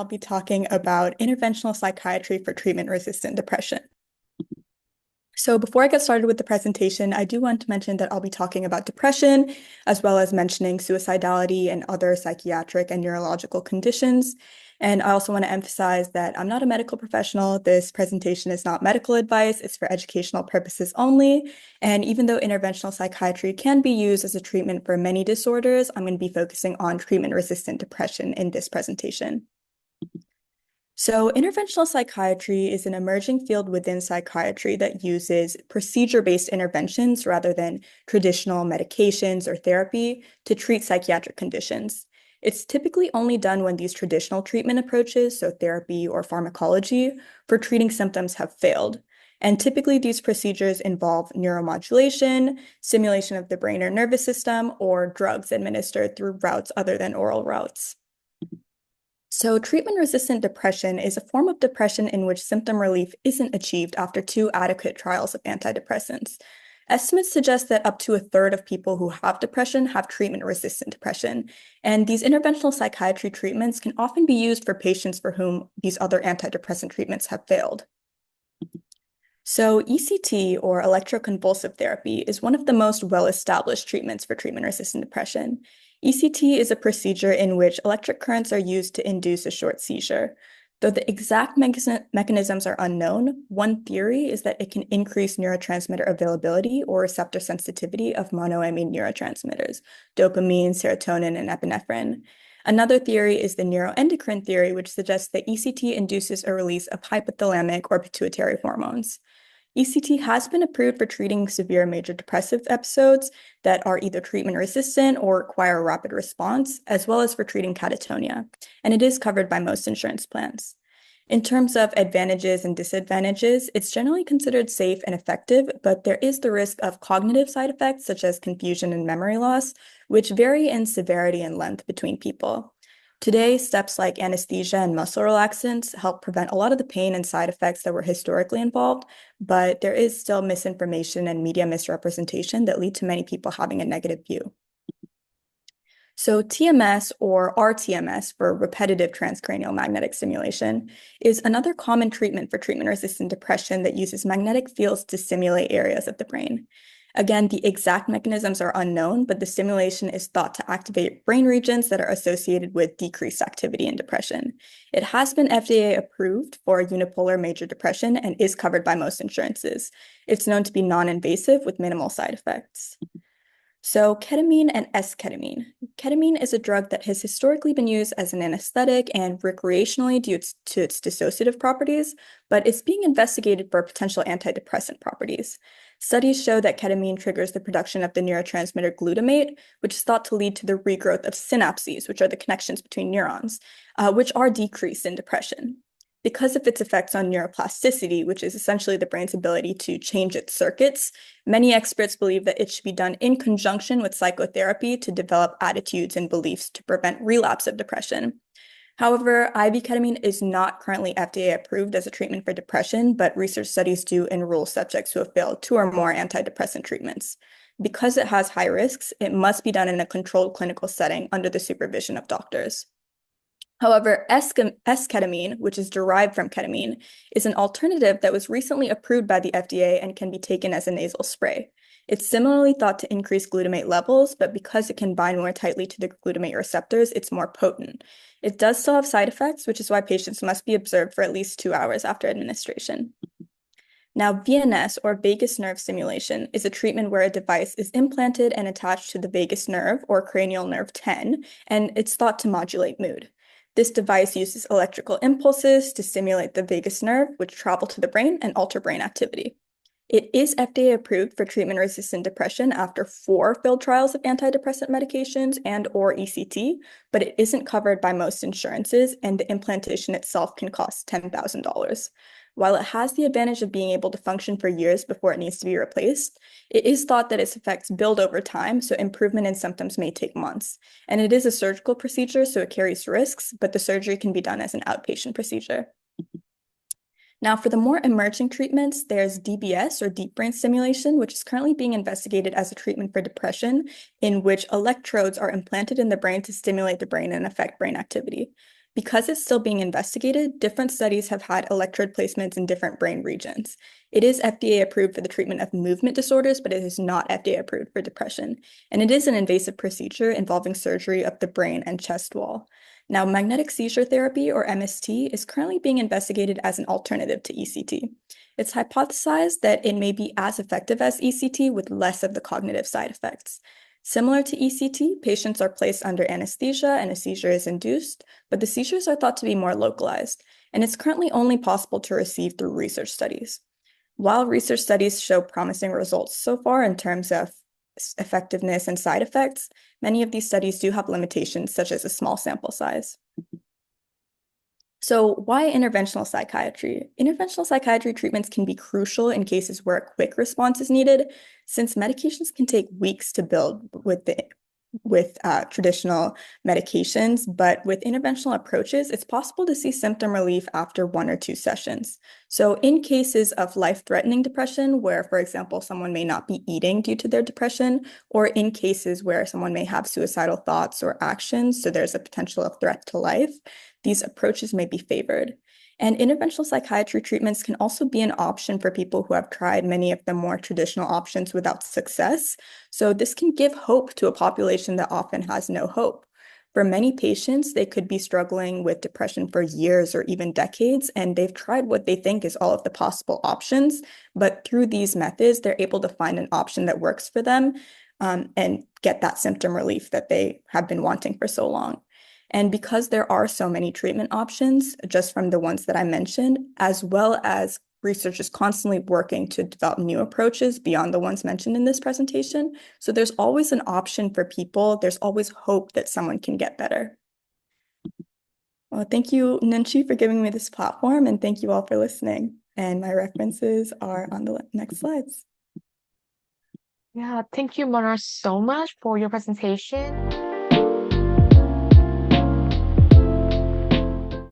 I'll be talking about interventional psychiatry for treatment-resistant depression. So before I get started with the presentation, I do want to mention that I'll be talking about depression, as well as mentioning suicidality and other psychiatric and neurological conditions. And I also want to emphasize that I'm not a medical professional. This presentation is not medical advice. It's for educational purposes only. And even though interventional psychiatry can be used as a treatment for many disorders, I'm going to be focusing on treatment-resistant depression in this presentation. So interventional psychiatry is an emerging field within psychiatry that uses procedure-based interventions rather than traditional medications or therapy to treat psychiatric conditions. It's typically only done when these traditional treatment approaches, so therapy or pharmacology, for treating symptoms have failed. And typically these procedures involve neuromodulation, stimulation of the brain or nervous system, or drugs administered through routes other than oral routes. So treatment-resistant depression is a form of depression in which symptom relief isn't achieved after 2 adequate trials of antidepressants. Estimates suggest that up to a third of people who have depression have treatment-resistant depression, and these interventional psychiatry treatments can often be used for patients for whom these other antidepressant treatments have failed. So ECT, or electroconvulsive therapy, is one of the most well-established treatments for treatment-resistant depression. ECT is a procedure in which electric currents are used to induce a short seizure. Though the exact mechanisms are unknown, one theory is that it can increase neurotransmitter availability or receptor sensitivity of monoamine neurotransmitters, dopamine, serotonin, and epinephrine. Another theory is the neuroendocrine theory, which suggests that ECT induces a release of hypothalamic or pituitary hormones. ECT has been approved for treating severe major depressive episodes that are either treatment resistant or require a rapid response, as well as for treating catatonia, and it is covered by most insurance plans. In terms of advantages and disadvantages, it's generally considered safe and effective, but there is the risk of cognitive side effects such as confusion and memory loss, which vary in severity and length between people. Today, steps like anesthesia and muscle relaxants help prevent a lot of the pain and side effects that were historically involved, but there is still misinformation and media misrepresentation that lead to many people having a negative view. So TMS, or rTMS for repetitive transcranial magnetic stimulation, is another common treatment for treatment-resistant depression that uses magnetic fields to stimulate areas of the brain. Again, the exact mechanisms are unknown, but the stimulation is thought to activate brain regions that are associated with decreased activity in depression. It has been FDA approved for unipolar major depression and is covered by most insurances. It's known to be non-invasive with minimal side effects. So ketamine and S-ketamine. Ketamine is a drug that has historically been used as an anesthetic and recreationally due to its dissociative properties, but it's being investigated for potential antidepressant properties. Studies show that ketamine triggers the production of the neurotransmitter glutamate, which is thought to lead to the regrowth of synapses, which are the connections between neurons, which are decreased in depression. Because of its effects on neuroplasticity, which is essentially the brain's ability to change its circuits, many experts believe that it should be done in conjunction with psychotherapy to develop attitudes and beliefs to prevent relapse of depression. However, IV ketamine is not currently FDA approved as a treatment for depression, but research studies do enroll subjects who have failed 2 or more antidepressant treatments. Because it has high risks, it must be done in a controlled clinical setting under the supervision of doctors. However, S-ketamine, which is derived from ketamine, is an alternative that was recently approved by the FDA and can be taken as a nasal spray. It's similarly thought to increase glutamate levels, but because it can bind more tightly to the glutamate receptors, it's more potent. It does still have side effects, which is why patients must be observed for at least 2 hours after administration. Now, VNS, or vagus nerve stimulation, is a treatment where a device is implanted and attached to the vagus nerve, or cranial nerve 10, and it's thought to modulate mood. This device uses electrical impulses to stimulate the vagus nerve, which travel to the brain and alter brain activity. It is FDA approved for treatment-resistant depression after 4 failed trials of antidepressant medications and/or ECT, but it isn't covered by most insurances, and the implantation itself can cost $10,000. While it has the advantage of being able to function for years before it needs to be replaced, it is thought that its effects build over time, so improvement in symptoms may take months. And it is a surgical procedure, so it carries risks, but the surgery can be done as an outpatient procedure. Now, for the more emerging treatments, there's DBS, or deep brain stimulation, which is currently being investigated as a treatment for depression, in which electrodes are implanted in the brain to stimulate the brain and affect brain activity. Because it's still being investigated, different studies have had electrode placements in different brain regions. It is FDA approved for the treatment of movement disorders, but it is not FDA approved for depression. And it is an invasive procedure involving surgery of the brain and chest wall. Now, magnetic seizure therapy, or MST, is currently being investigated as an alternative to ECT. It's hypothesized that it may be as effective as ECT with less of the cognitive side effects. Similar to ECT, patients are placed under anesthesia and a seizure is induced, but the seizures are thought to be more localized, and it's currently only possible to receive through research studies. While research studies show promising results so far in terms of effectiveness and side effects, many of these studies do have limitations, such as a small sample size. So why interventional psychiatry? Interventional psychiatry treatments can be crucial in cases where a quick response is needed, since medications can take weeks to build with traditional medications, but with interventional approaches, it's possible to see symptom relief after 1 or 2 sessions. So in cases of life-threatening depression, where, for example, someone may not be eating due to their depression, or in cases where someone may have suicidal thoughts or actions, so there's a potential of threat to life, these approaches may be favored. And interventional psychiatry treatments can also be an option for people who have tried many of the more traditional options without success. So this can give hope to a population that often has no hope. For many patients, they could be struggling with depression for years or even decades, and they've tried what they think is all of the possible options. But through these methods, they're able to find an option that works for them, and get that symptom relief that they have been wanting for so long. And because there are so many treatment options, just from the ones that I mentioned, as well as research is constantly working to develop new approaches beyond the ones mentioned in this presentation. So there's always an option for people. There's always hope that someone can get better. Well, thank you, Nunchi, for giving me this platform, and thank you all for listening. And my references are on the next slides. Yeah, thank you, Manar, so much for your presentation.